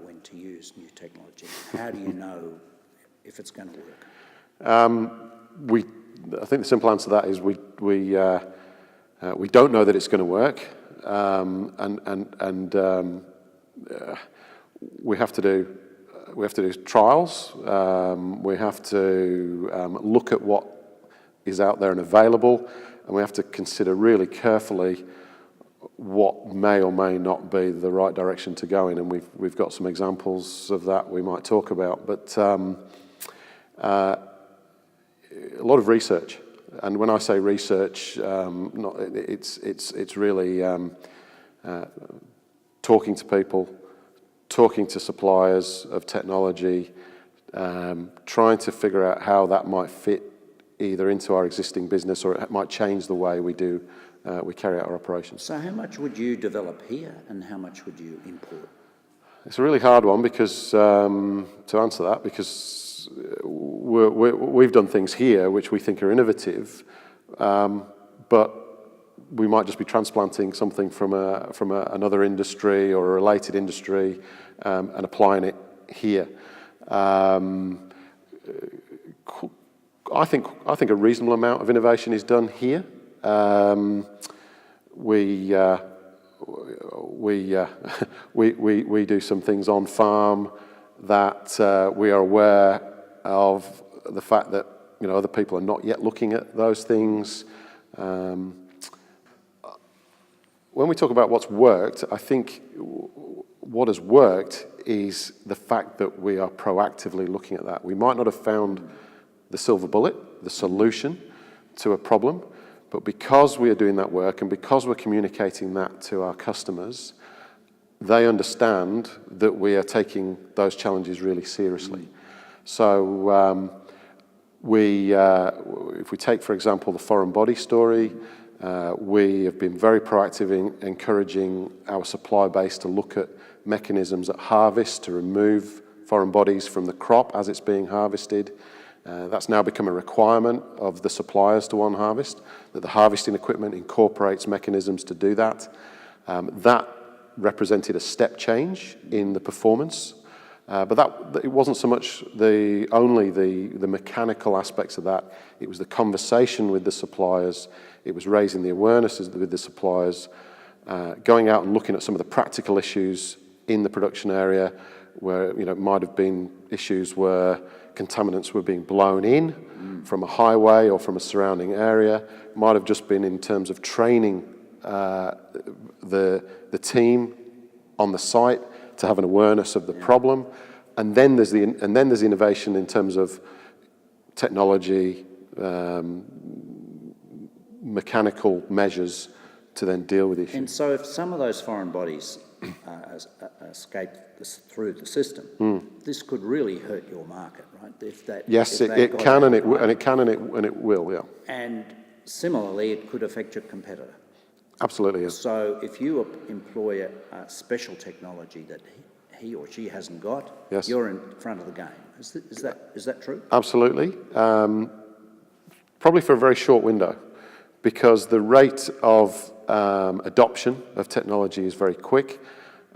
when to use new technology? How do you know if it's going to work? I think the simple answer to that is we don't know that it's going to work, we have to do trials. We have to look at what is out there and available, and we have to consider really carefully what may or may not be the right direction to go in. And we've got some examples of that we might talk about. But a lot of research, and when I say research, it's really talking to people, talking to suppliers of technology, trying to figure out how that might fit either into our existing business or it might change the way we carry out our operations. So how much would you develop here and how much would you import? It's a really hard one because to answer that, because we've done things here which we think are innovative, but we might just be transplanting something from another industry or a related industry and applying it here. I think a reasonable amount of innovation is done here. We do some things on farm that we are aware of the fact that other people are not yet looking at those things. When we talk about what's worked, I think what has worked is the fact that we are proactively looking at that. We might not have found the silver bullet, the solution to a problem, but because we are doing that work and because we're communicating that to our customers, they understand that we are taking those challenges really seriously. So if we take, for example, the foreign body story, we have been very proactive in encouraging our supply base to look at mechanisms at harvest to remove foreign bodies from the crop as it's being harvested. That's now become a requirement of the suppliers to on-harvest, that the harvesting equipment incorporates mechanisms to do that. That represented a step change in the performance, but it wasn't so much only the mechanical aspects of that. It was the conversation with the suppliers. It was raising the awareness with the suppliers, going out and looking at some of the practical issues in the production area where it might have been issues where contaminants were being blown in from a highway or from a surrounding area. It might have just been in terms of training the team on the site to have an awareness of the problem. And then there's the innovation in terms of technology, mechanical measures to then deal with issues. And so if some of those foreign bodies escape through the system, this could really hurt your market, right? Yes, it can and it will, yeah. And similarly, it could affect your competitor. Absolutely, yes. So if you employ a special technology that he or she hasn't got, yes, you're in front of the game. Is that true? Absolutely. Probably for a very short window, because the rate of adoption of technology is very quick,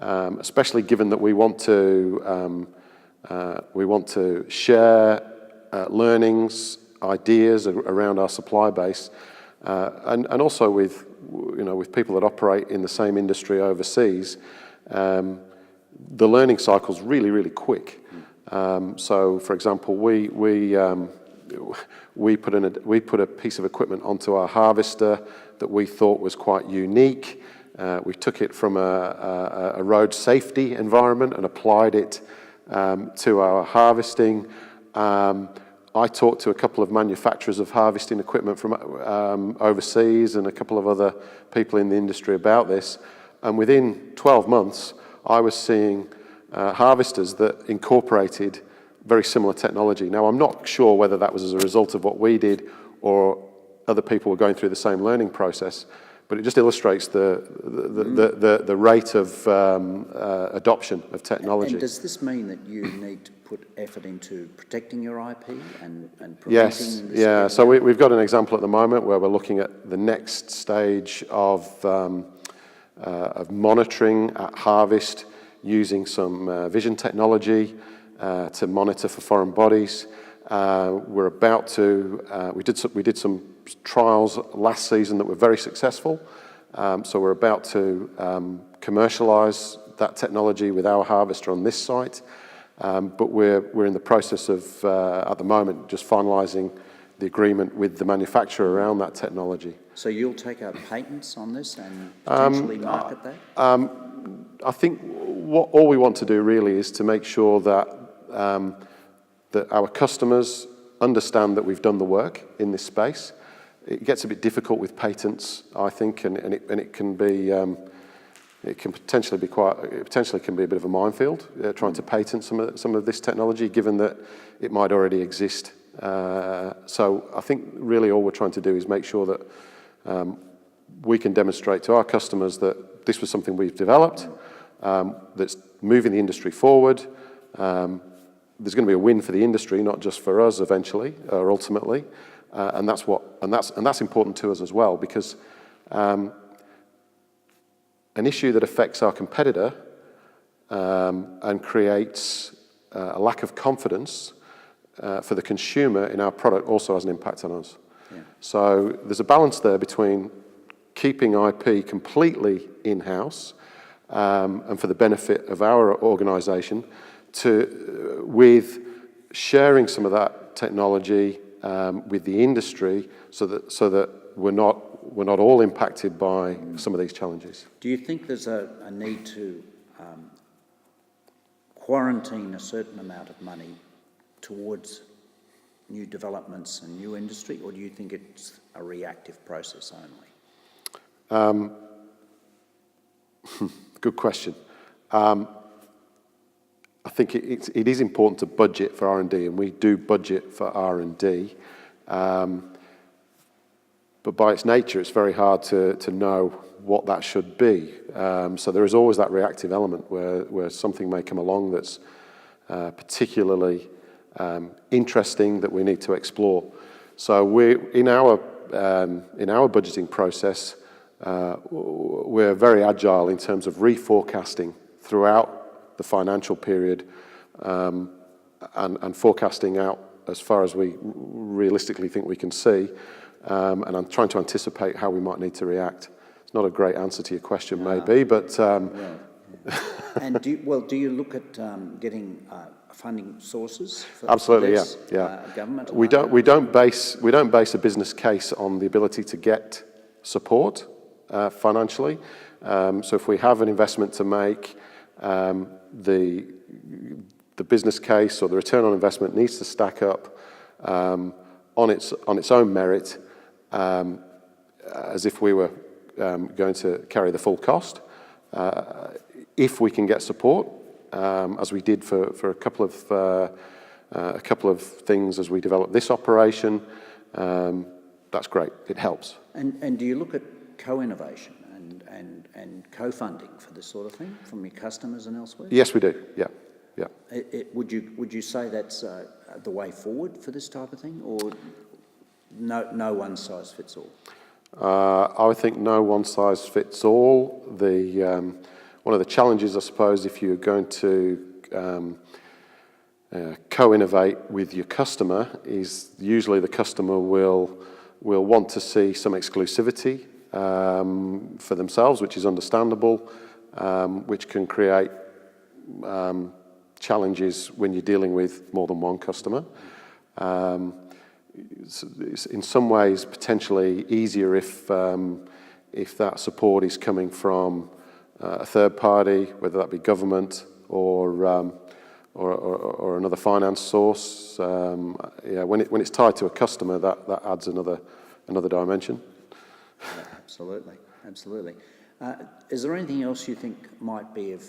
especially given that we want to share learnings, ideas around our supply base, and also with people that operate in the same industry overseas. The learning cycle's really, really quick. So, for example, we put a piece of equipment onto our harvester that we thought was quite unique. We took it from a road safety environment and applied it to our harvesting. I talked to a couple of manufacturers of harvesting equipment from overseas and a couple of other people in the industry about this. And within 12 months, I was seeing harvesters that incorporated very similar technology. Now, I'm not sure whether that was as a result of what we did or other people were going through the same learning process, but it just illustrates the rate of adoption of technology. And does this mean that you need to put effort into protecting your IP and preventing Yes, this? yeah. So we've got an example at the moment where we're looking at the next stage of monitoring at harvest using some vision technology to monitor for foreign bodies. We're about to, we did some trials last season that were very successful. So we're about to commercialise that technology with our harvester on this site. But we're in the process of, at the moment, just finalising the agreement with the manufacturer around that technology. So you'll take out patents on this and potentially market that? I think all we want to do really is to make sure that that our customers understand that we've done the work in this space. It gets a bit difficult with patents, I think, and it can be it can potentially be a bit of a minefield trying to patent some of this technology, given that it might already exist. So I think really all we're trying to do is make sure that we can demonstrate to our customers that this was something we've developed, that's moving the industry forward. There's going to be a win for the industry, not just for us eventually or ultimately, and that's important to us as well, because an issue that affects our competitor and creates a lack of confidence for the consumer in our product also has an impact on us. Yeah. So there's a balance there between keeping IP completely in-house and for the benefit of our organisation, with sharing some of that technology with the industry, so that we're not all impacted by some of these challenges. Do you think there's a need to quarantine a certain amount of money towards new developments and new industry, or do you think it's a reactive process only? Good question. I think it is important to budget for R&D, and we do budget for R&D. But by its nature, it's very hard to know what that should be. So there is always that reactive element where something may come along that's particularly interesting that we need to explore. So in our budgeting process, we're very agile in terms of reforecasting throughout the financial period and forecasting out as far as we realistically think we can see. And I'm trying to anticipate how we might need to react. It's not a great answer to your question, maybe, but... And do you look at getting funding sources for absolutely, this, yeah. Government? We don't base a business case on the ability to get support financially. So if we have an investment to make, the business case or the return on investment needs to stack up on its own merit, as if we were going to carry the full cost. If we can get support, as we did for a couple of things as we developed this operation, that's great. It helps. And do you look at co-innovation and co-funding for this sort of thing from your customers and elsewhere? Yes, we do. Yeah. Would you say that's the way forward for this type of thing, or no one size fits all? I would think no one size fits all. One of the challenges, I suppose, if you're going to co-innovate with your customer, is usually the customer will want to see some exclusivity for themselves, which is understandable, which can create challenges when you're dealing with more than one customer. It's in some ways potentially easier if that support is coming from a third party, whether that be government or another finance source. When it's tied to a customer, that adds another dimension. Yeah, absolutely. Is there anything else you think might be of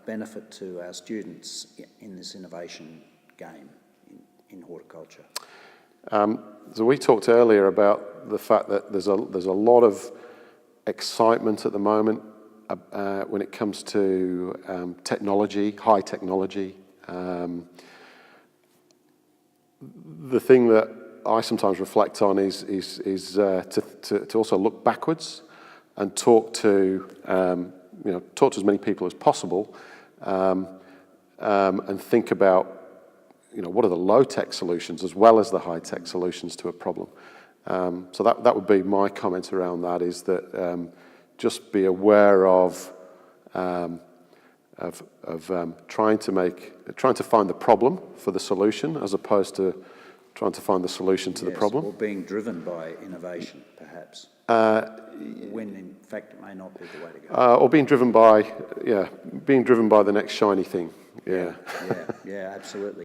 benefit to our students in this innovation game in horticulture? So we talked earlier about the fact that there's a lot of excitement at the moment when it comes to technology, high technology. The thing that I sometimes reflect on is to also look backwards and talk to as many people as possible and think about, what are the low-tech solutions as well as the high-tech solutions to a problem. So that would be my comment around that, is that just be aware of trying to find the problem for the solution as opposed to trying to find the solution to the problem. Or being driven by innovation, perhaps, when in fact it may not be the way to go. Or being driven by the next shiny thing. Yeah. Yeah, absolutely.